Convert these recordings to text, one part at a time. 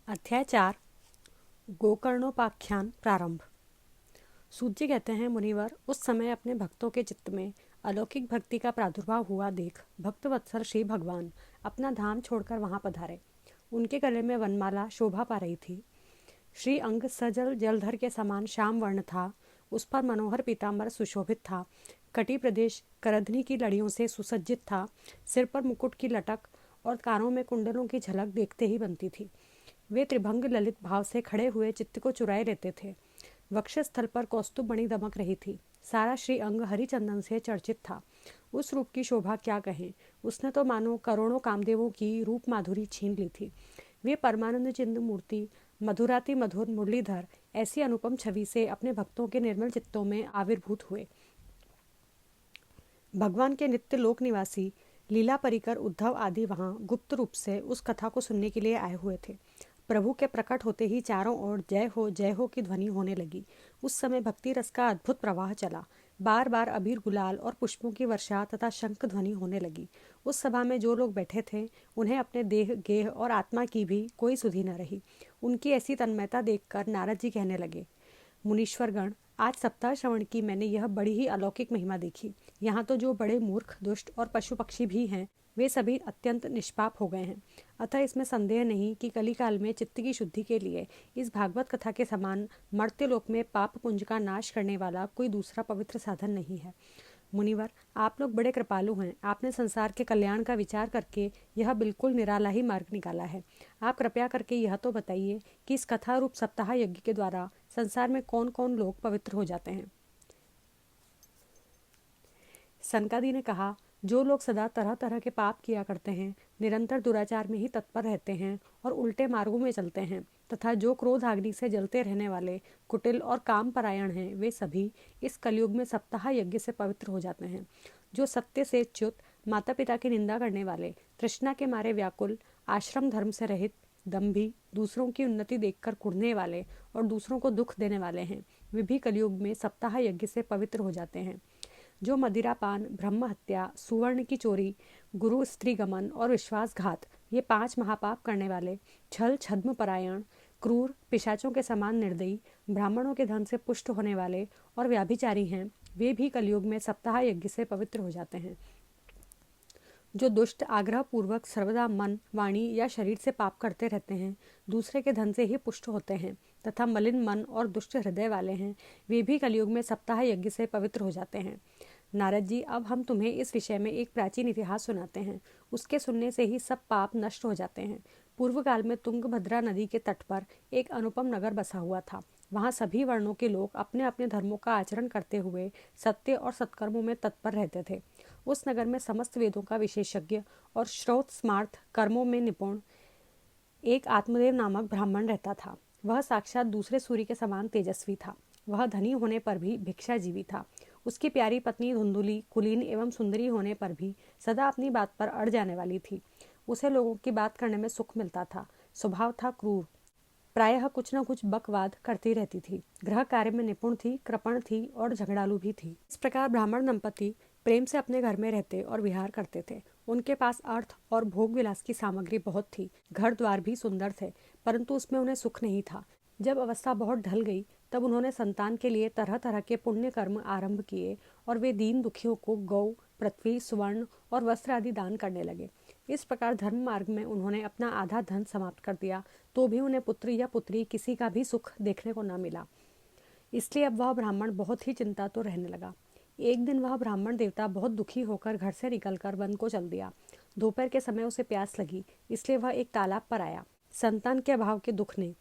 अध्याय 4 गोकर्णोपाख्यान प्रारंभ। सूत जी कहते हैं, मुनिवर, उस समय अपने भक्तों के चित्त में अलौकिक भक्ति का प्रादुर्भाव हुआ देख भक्त वत्सल श्री भगवान अपना धाम छोड़कर वहां पधारे। उनके गले में वनमाला शोभा पा रही थी। श्री अंग सजल जलधर के समान श्याम वर्ण था। उस पर मनोहर पीताम्बर सुशोभित था। कटी प्रदेश करधनी की लड़ियों से सुसज्जित था। सिर पर मुकुट की लटक और कानों में कुंडलों की झलक देखते ही बनती थी। वे त्रिभंग ललित भाव से खड़े हुए चित्त को चुराए लेते थे। वक्षस्थल पर कौस्तुभ मणि दमक रही थी। सारा श्री अंग हरिचंदन से चर्चित था। उस रूप की शोभा क्या कहें। उसने तो मानो करोड़ों कामदेवों की रूप माधुरी छीन ली थी। वे परमानंद चिन्ह मूर्ति, मधुराति मधुर मुरलीधर ऐसी अनुपम छवि से अपने भक्तों के निर्मल चित्तों में आविर्भूत हुए। भगवान के नित्य लोक निवासी लीला परिकर उद्धव आदि वहां गुप्त रूप से उस कथा को सुनने के लिए आए हुए थे। प्रभु के प्रकट होते ही चारों ओर जय हो की ध्वनि होने लगी। उस समय भक्ति रस का अद्भुत प्रवाह चला। बार बार अबीर गुलाल और पुष्पों की वर्षा तथा शंख ध्वनि होने लगी। उस सभा में जो लोग बैठे थे उन्हें अपने देह गेह और आत्मा की भी कोई सुधि न रही। उनकी ऐसी तन्मयता देखकर नारद जी कहने लगे, मुनीश्वरगण, आज सप्ताह श्रवण की मैंने यह बड़ी ही अलौकिक महिमा देखी। यहाँ तो जो बड़े मूर्ख, दुष्ट और पशु पक्षी भी हैं वे सभी अत्यंत निष्पाप हो गए हैं। अतः इसमें संदेह नहीं कि कलिकाल में चित्त की शुद्धि के लिए इस भागवत कथा के समान मर्त्यलोक में पाप पुंज का नाश करने वाला कोई दूसरा पवित्र साधन नहीं है। मुनिवर, आप लोग बड़े कृपालु हैं। आपने संसार के कल्याण का विचार करके यह बिल्कुल निराला ही मार्ग निकाला है। आप कृपया करके यह तो बताइए कि इस कथा रूप सप्ताह यज्ञ के द्वारा संसार में कौन कौन लोग पवित्र हो जाते हैं। सनकादि ने कहा, जो लोग सदा तरह तरह के पाप किया करते हैं, निरंतर दुराचार में ही तत्पर रहते हैं और उल्टे मार्गों में चलते हैं, तथा जो क्रोध आग्नि से जलते रहने वाले कुटिल और काम परायण हैं, वे सभी इस कलयुग में सप्ताह यज्ञ से पवित्र हो जाते हैं। जो सत्य से च्युत, माता पिता की निंदा करने वाले, तृष्णा के मारे व्याकुल, आश्रम धर्म से रहित, दम्भी, दूसरों की उन्नति देखकर कुढ़ने वाले और दूसरों को दुख देने वाले हैं, वे भी कलयुग में सप्ताह यज्ञ से पवित्र हो जाते हैं। जो मदिरापान, ब्रह्म हत्या, सुवर्ण की चोरी, गुरु स्त्री गमन और विश्वासघात, ये 5 महापाप करने वाले, छल छद्म परायण, क्रूर, पिशाचों के समान निर्दयी, ब्राह्मणों के धन से पुष्ट होने वाले और व्याभिचारी हैं, वे भी कलयुग में सप्ताह यज्ञ से पवित्र हो जाते हैं। जो दुष्ट, आग्रह पूर्वक सर्वदा मन, वाणी या शरीर से पाप करते रहते हैं, दूसरे के धन से ही पुष्ट होते हैं तथा मलिन मन और दुष्ट हृदय वाले हैं, वे भी कलयुग में सप्ताह यज्ञ से पवित्र हो जाते हैं। नारद जी, अब हम तुम्हें इस विषय में एक प्राचीन इतिहास सुनाते हैं। उसके सुनने से ही सब पाप नष्ट हो जाते हैं। पूर्व काल में तुंगभद्रा नदी के तट पर एक अनुपम नगर बसा हुआ था। वहाँ सभी वर्णों के लोग अपने अपने धर्मों का आचरण करते हुए सत्य और सत्कर्मों में तत्पर रहते थे। उस नगर में समस्त वेदों का विशेषज्ञ और श्रौत स्मार्थ कर्मों में निपुण एक आत्मदेव नामक ब्राह्मण रहता था। वह साक्षात दूसरे सूर्य के समान तेजस्वी था। वह धनी होने पर भी भिक्षाजीवी था। उसकी प्यारी पत्नी धुंधुली, कुलीन एवं सुंदरी होने पर भी सदा अपनी बात पर अड़ जाने वाली थी। उसे लोगों की बात करने में सुख मिलता था। स्वभाव था क्रूर, प्रायः कुछ न कुछ बकवाद करती रहती थी। गृह कार्य में निपुण थी, कृपण थी और झगड़ालू भी थी। इस प्रकार ब्राह्मण दंपति प्रेम से अपने घर में रहते और विहार करते थे। उनके पास अर्थ और भोग विलास की सामग्री बहुत थी। घर द्वार भी सुंदर थे, परंतु उसमें उन्हें सुख नहीं था। जब अवस्था बहुत ढल गई तब उन्होंने संतान के लिए तरह तरह के पुण्य कर्म आरंभ किए और वे दीन दुखियों को गौ, पृथ्वी, स्वर्ण और वस्त्र आदि दान करने लगे। इस प्रकार धर्म मार्ग में उन्होंने अपना आधा धन समाप्त कर दिया, तो भी उन्हें पुत्र या पुत्री किसी का भी सुख देखने को न मिला। इसलिए अब वह ब्राह्मण बहुत ही चिंता तो रहने लगा। एक दिन वह ब्राह्मण देवता बहुत दुखी होकर घर से निकलकर वन को चल दिया। दोपहर के समय उसे प्यास लगी, इसलिए वह एक तालाब पर आया। संतान के अभाव के दुख ने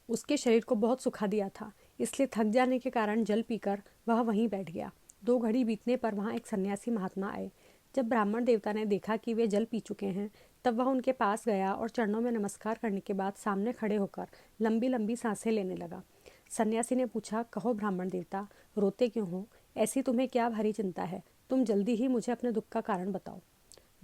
उसके शरीर को बहुत सुखा दिया था, इसलिए थक जाने के कारण जल पीकर वह वहीं बैठ गया। 2 घड़ी बीतने पर वहाँ एक सन्यासी महात्मा आए। जब ब्राह्मण देवता ने देखा कि वे जल पी चुके हैं, तब वह उनके पास गया और चरणों में नमस्कार करने के बाद सामने खड़े होकर लंबी लंबी सांसें लेने लगा। सन्यासी ने पूछा, कहो ब्राह्मण देवता, रोते क्यों हो? ऐसी तुम्हें क्या भारी चिंता है? तुम जल्दी ही मुझे अपने दुख का कारण बताओ।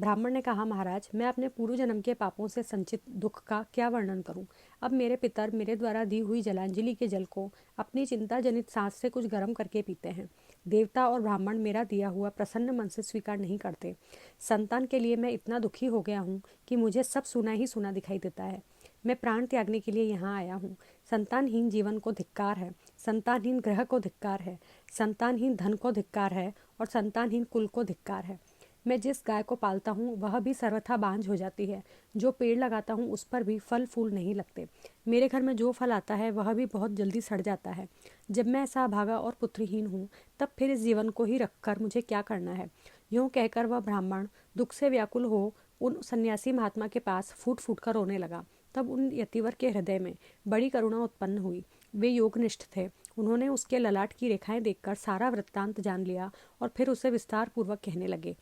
ब्राह्मण ने कहा, महाराज, मैं अपने पूर्व जन्म के पापों से संचित दुख का क्या वर्णन करूं। अब मेरे पितर मेरे द्वारा दी हुई जलांजलि के जल को अपनी चिंता जनित सांस से कुछ गर्म करके पीते हैं। देवता और ब्राह्मण मेरा दिया हुआ प्रसन्न मन से स्वीकार नहीं करते। संतान के लिए मैं इतना दुखी हो गया हूँ कि मुझे सब सुना ही सुना दिखाई देता है। मैं प्राण त्यागने के लिए यहाँ आया हूँ। संतानहीन जीवन को धिक्कार है, संतानहीन ग्रह को धिक्कार है, संतानहीन धन को धिक्कार है और संतानहीन कुल को धिक्कार है। मैं जिस गाय को पालता हूँ वह भी सर्वथा बांझ हो जाती है। जो पेड़ लगाता हूँ उस पर भी फल फूल नहीं लगते। मेरे घर में जो फल आता है वह भी बहुत जल्दी सड़ जाता है। जब मैं ऐसा अभागा और पुत्रहीन हूँ तब फिर इस जीवन को ही रखकर मुझे क्या करना है। यूँ कहकर वह ब्राह्मण दुख से व्याकुल हो उन सन्यासी महात्मा के पास फूट फूट कर रोने लगा। तब उन यतिवर के हृदय में बड़ी करुणा उत्पन्न हुई। वे योगनिष्ठ थे। उन्होंने उसके ललाट की रेखाएं देखकर सारा वृत्तांत जान लिया और फिर उसे विस्तार पूर्वक कहने लगे।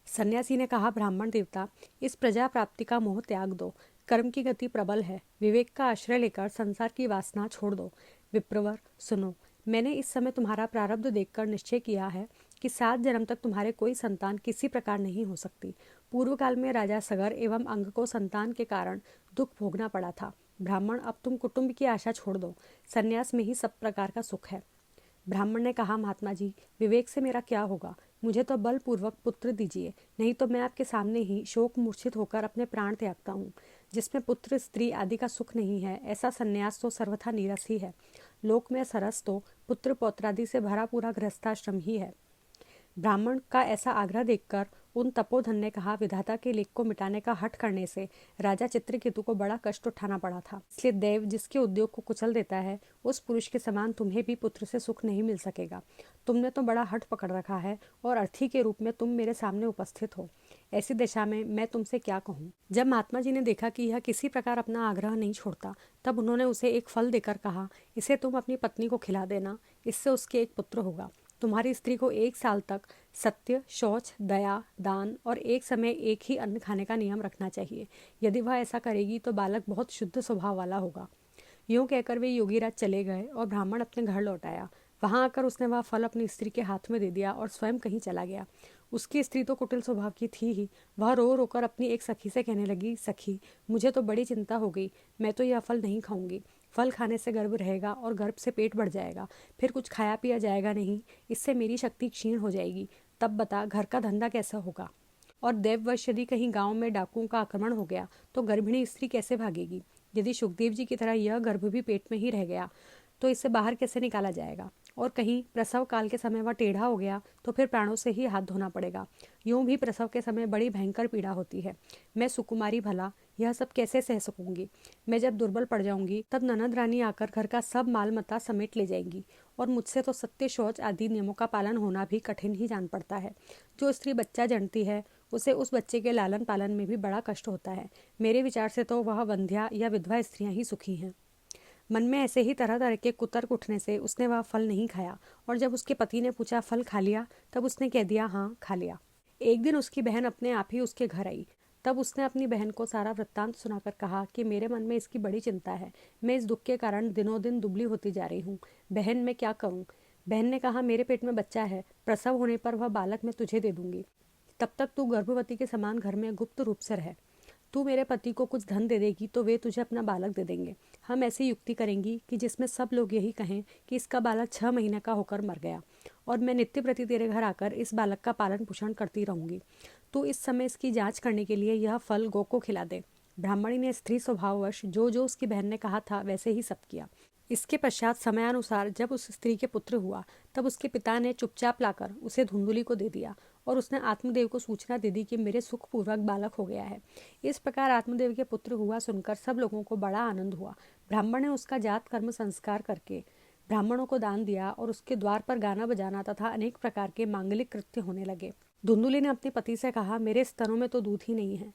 सन्यासी ने कहा, ब्राह्मण देवता, इस प्रजा प्राप्ति का मोह त्याग दो। कर्म की गति प्रबल है। विवेक का आश्रय लेकर संसार की वासना छोड़ दो। विप्रवर, सुनो, मैंने इस समय तुम्हारा प्रारब्ध देखकर निश्चय किया है कि 7 जन्म तक तुम्हारे कोई संतान किसी प्रकार नहीं हो सकती। पूर्व काल में राजा सगर एवं अंग को संतान के कारण दुख भोगना पड़ा था। ब्राह्मण, अब तुम कुटुंब की आशा छोड़ दो। संन्यास में ही सब प्रकार का सुख है। ब्राह्मण ने कहा, महात्मा जी, विवेक से मेरा क्या होगा। मुझे तो बलपूर्वक पुत्र दीजिए, नहीं तो मैं आपके सामने ही शोक मूर्छित होकर अपने प्राण त्यागता हूँ। जिसमें पुत्र स्त्री आदि का सुख नहीं है ऐसा संन्यास तो सर्वथा नीरस ही है। लोक में सरस तो पुत्र पौत्रादि से भरा पूरा गृहस्थाश्रम ही है। ब्राह्मण का ऐसा आग्रह देखकर उन तपोधन ने कहा, विधाता के लेख को मिटाने का हठ करने से राजा चित्रकेतु को बड़ा कष्ट उठाना पड़ा था। इसलिए देव जिसके उद्योग को कुचल देता है उस पुरुष के समान तुम्हें भी पुत्र से सुख नहीं मिल सकेगा। तुमने तो बड़ा हठ पकड़ रखा है और अर्थी के रूप में तुम मेरे सामने उपस्थित हो। ऐसी दशा में मैं तुमसे क्या कहूँ। जब महात्मा जी ने देखा कि यह किसी प्रकार अपना आग्रह नहीं छोड़ता तब उन्होंने उसे एक फल देकर कहा, इसे तुम अपनी पत्नी को खिला देना, इससे उसके एक पुत्र होगा। तुम्हारी स्त्री को 1 साल तक सत्य, शौच, दया, दान और एक समय एक ही अन्न खाने का नियम रखना चाहिए। यदि वह ऐसा करेगी तो बालक बहुत शुद्ध स्वभाव वाला होगा। यूँ कहकर वे योगीराज चले गए और ब्राह्मण अपने घर लौट आया। वहां आकर उसने वह फल अपनी स्त्री के हाथ में दे दिया और स्वयं कहीं चला गया। उसकी स्त्री तो कुटिल स्वभाव की थी ही। वह रो रोकर अपनी एक सखी से कहने लगी, सखी, मुझे तो बड़ी चिंता हो गई। मैं तो यह फल नहीं खाऊंगी। फल खाने से गर्भ रहेगा और गर्भ से पेट बढ़ जाएगा, फिर कुछ खाया पिया जाएगा नहीं। इससे मेरी शक्ति क्षीण हो जाएगी। तब बता, घर का धंधा कैसा होगा। और देववश यदि कहीं गांव में डाकुओं का आक्रमण हो गया तो गर्भिणी स्त्री कैसे भागेगी। यदि सुखदेव जी की तरह यह गर्भ भी पेट में ही रह गया तो इसे बाहर कैसे निकाला जाएगा। और कहीं प्रसव काल के समय वह टेढ़ा हो गया तो फिर प्राणों से ही हाथ धोना पड़ेगा। यूं भी प्रसव के समय बड़ी भयंकर पीड़ा होती है। मैं सुकुमारी भला यह सब कैसे सह सकूंगी। मैं जब दुर्बल पड़ जाऊंगी तब ननद रानी आकर घर का सब माल मता समेट ले जाएंगी और मुझसे तो सत्य, शौच आदि नियमों का पालन होना भी कठिन ही जान पड़ता है। जो स्त्री बच्चा जनती है उसे उस बच्चे के लालन पालन में भी बड़ा कष्ट होता है। मेरे विचार से तो वह वंध्या या विधवा स्त्रियां ही सुखी हैं। मन में ऐसे ही तरह तरह के कुतर्क उठने से उसने वह फल नहीं खाया और जब उसके पति ने पूछा, फल खा लिया, तब उसने कह दिया, हाँ खा लिया। एक दिन उसकी बहन अपने आप ही उसके घर आई। तब उसने अपनी बहन को सारा वृत्तांत सुनाकर कहा कि मेरे मन में इसकी बड़ी चिंता है। मैं इस दुख के कारण दिनों दिन दुबली होती जा रही हूँ। बहन, मैं क्या करूँ। बहन ने कहा, मेरे पेट में बच्चा है। प्रसव होने पर वह बालक मैं तुझे दे दूंगी। तब तक तू गर्भवती के समान घर में गुप्त रूप से रह। तू मेरे पति को कुछ धन दे देगी तो वे तुझे अपना बालक दे देंगे। हम ऐसी युक्ति करेंगी कि जिसमें सब लोग यही कहें कि इसका बालक 6 महीने का होकर मर गया और मैं नित्य प्रति तेरे घर आकर इस बालक का पालन पोषण करती रहूंगी। तू इस समय इसकी जांच करने के लिए यह फल गौ को खिला दे। ब्राह्मणी ने स्त्री स्वभाववश जो जो उसकी बहन ने कहा था वैसे ही सब किया। इसके पश्चात समयानुसार जब उस स्त्री के पुत्र हुआ तब उसके पिता ने चुपचाप लाकर उसे धुंधुली को दे दिया और उसने आत्मदेव को सूचना दे दी कि मेरे सुखपूर्वक बालक हो गया है। इस प्रकार आत्मदेव के पुत्र हुआ सुनकर सब लोगों को बड़ा आनंद हुआ। ब्राह्मण ने उसका जात कर्म संस्कार करके ब्राह्मणों को दान दिया और उसके द्वार पर गाना बजाना तथा अनेक प्रकार के मांगलिक कृत्य होने लगे। धुंधुली ने अपने पति से कहा, मेरे स्तनों में तो दूध ही नहीं है,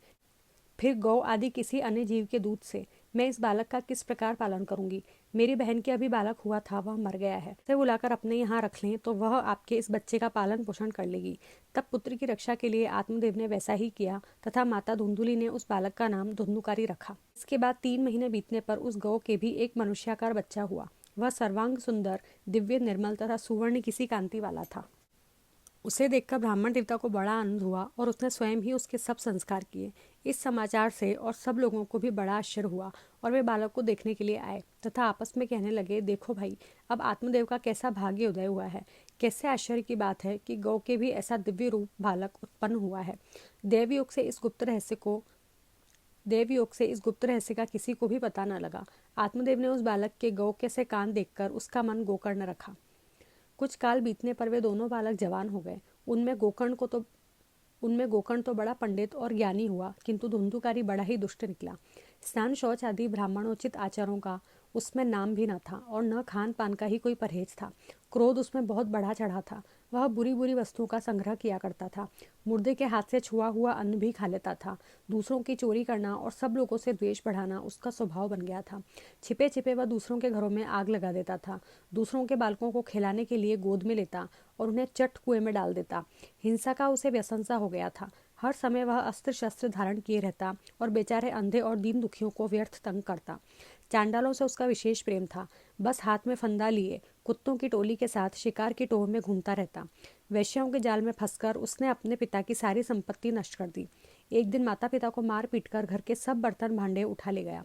फिर गौ आदि किसी अन्य जीव के दूध से मैं इस बालक का किस प्रकार पालन करूंगी। मेरी बहन के अभी बालक हुआ था, वह मर गया है। उसे बुलाकर अपने यहाँ रख लें तो वह आपके इस बच्चे का पालन पोषण कर लेगी। तब पुत्र की रक्षा के लिए आत्मदेव ने वैसा ही किया तथा माता धुंधुली ने उस बालक का नाम धुंधुकारी रखा। इसके बाद 3 महीने बीतने पर उस गौ के भी एक मनुष्याकार बच्चा हुआ। वह सर्वांग सुंदर, दिव्य, निर्मल तथा सुवर्ण किसी कांति वाला था। उसे देखकर ब्राह्मण देवता को बड़ा आनंद हुआ और उसने स्वयं ही उसके सब संस्कार किए। इस समाचार से और सब लोगों को भी बड़ा आश्चर्य हुआ और वे बालक को देखने के लिए आए तथा आपस में कहने लगे, देखो भाई, अब आत्मदेव का कैसा भाग्य उदय हुआ है। कैसे आश्चर्य की बात है कि गौ के भी ऐसा दिव्य रूप बालक उत्पन्न हुआ है। देवयोग से इस गुप्त रहस्य को देव योग से इस गुप्त रहस्य का किसी को भी पता न लगा। आत्मदेव ने उस बालक के गौ से कान देखकर उसका मन गोकर्ण रखा। कुछ काल बीतने पर वे दोनों बालक जवान हो गए। उनमें गोकर्ण तो बड़ा पंडित और ज्ञानी हुआ, किंतु धुंधुकारी बड़ा ही दुष्ट निकला। स्नान शौच आदि ब्राह्मणोचित आचारों का उसमें नाम भी न था और न खान पान का ही कोई परहेज था। क्रोध उसमें बहुत बढ़ा चढ़ा था। वह बुरी बुरी वस्तुओं का संग्रह किया करता था। मुर्दे के हाथ से छुआ हुआ अन्न भी खा लेता था। दूसरों की चोरी करना और सब लोगों से द्वेष बढ़ाना उसका स्वभाव बन गया था। छिपे छिपे वह दूसरों के घरों में आग लगा देता था। दूसरों के बालकों को खिलाने के लिए गोद में लेता और उन्हें चट कुएं में डाल देता। हिंसा का उसे व्यसन सा हो गया था। हर समय वह अस्त्र शस्त्र धारण किए रहता और बेचारे अंधे और दीन दुखियों को व्यर्थ तंग करता। चांडालों से उसका विशेष प्रेम था। बस हाथ में फंदा लिए कुत्तों की टोली के साथ शिकार की टोह में घूमता रहता। वैश्यों के जाल में फंसकर उसने अपने पिता की सारी संपत्ति नष्ट कर दी। एक दिन माता पिता को मार पीट कर घर के सब बर्तन भांडे उठा ले गया।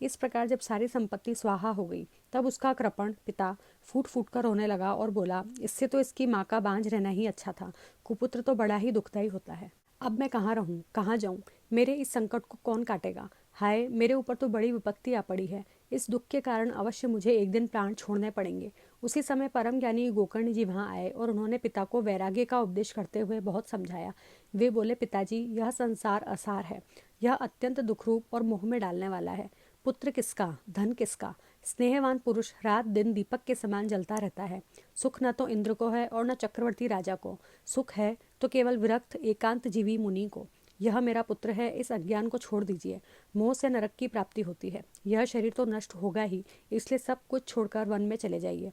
इस प्रकार जब सारी संपत्ति स्वाहा हो गई तब उसका कृपण पिता फूट फूट कर रोने लगा और बोला, इससे तो इसकी माँ का बांझ रहना ही अच्छा था। कुपुत्र तो बड़ा ही दुखदायी होता है। अब मैं कहाँ रहूं, कहाँ जाऊं? मेरे इस संकट को कौन काटेगा? हाय, मेरे ऊपर तो बड़ी विपत्ति आ पड़ी है। इस दुख के कारण अवश्य मुझे एक दिन प्राण छोड़ने पड़ेंगे। उसी समय परम ज्ञानी गोकर्ण जी वहां आए और उन्होंने पिता को वैराग्य का उपदेश करते हुए बहुत समझाया। वे बोले, पिताजी, यह संसार असार है। यह अत्यंत दुखरूप और मोह में डालने वाला है। पुत्र किसका, धन किसका? स्नेहवान पुरुष रात दिन दीपक के समान जलता रहता है। सुख न तो इंद्र को है और न चक्रवर्ती राजा को। सुख है तो केवल विरक्त एकांत जीवी मुनि को। यह मेरा पुत्र है, इस अज्ञान को छोड़ दीजिए। मोह से नरक की प्राप्ति होती है। यह शरीर तो नष्ट होगा ही, इसलिए सब कुछ छोड़कर वन में चले जाइए।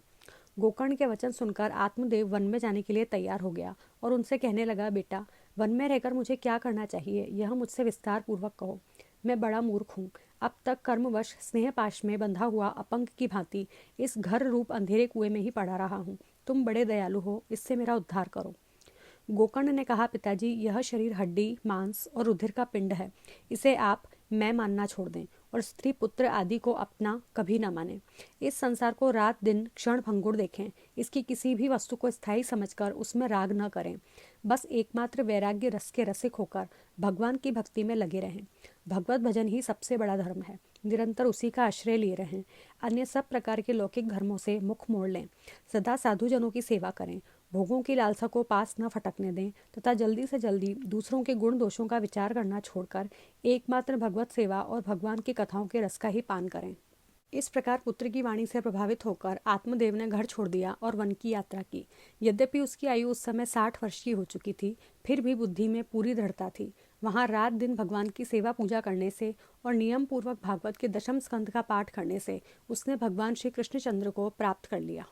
गोकर्ण के वचन सुनकर आत्मदेव वन में जाने के लिए तैयार हो गया और उनसे कहने लगा, बेटा, वन में रहकर मुझे क्या करना चाहिए, यह मुझसे विस्तार पूर्वक कहो। मैं बड़ा मूर्ख हूँ। अब तक कर्मवश स्नेह पाश में बंधा हुआ अपंग की भांति इस घर रूप अंधेरे कुएं में ही पड़ा रहा हूँ। तुम बड़े दयालु हो, इससे मेरा उद्धार करो। गोकर्ण ने कहा, पिताजी, यह शरीर हड्डी, मांस और रुधिर का पिंड है। इसे आप मैं मानना छोड़ दें और स्त्री पुत्र आदि को अपना कभी न माने। इस संसार को रात दिन क्षण भंगुर देखें। इसकी किसी भी वस्तु को स्थायी समझकर उसमें राग न करें। बस एकमात्र वैराग्य रस के रसिक होकर भगवान की भक्ति में लगे रहें। भगवत भजन ही सबसे बड़ा धर्म है। निरंतर उसी का आश्रय लिए रहें। अन्य सब प्रकार के लौकिक धर्मों से मुख मोड़ लें। सदा साधुजनों की सेवा करें। भोगों की लालसा को पास न फटकने दें तथा जल्दी से जल्दी दूसरों के गुण दोषों का विचार करना छोड़कर एकमात्र भगवत सेवा और भगवान की कथाओं के रस का ही पान करें। इस प्रकार पुत्र की वाणी से प्रभावित होकर आत्मदेव ने घर छोड़ दिया और वन की यात्रा की। यद्यपि उसकी आयु उस समय 60 वर्ष की हो चुकी थी, फिर भी बुद्धि में पूरी दृढ़ता थी। वहां रात दिन भगवान की सेवा पूजा करने से और नियम पूर्वक भागवत के दशम स्कंद का पाठ करने से उसने भगवान श्री कृष्णचंद्र को प्राप्त कर लिया।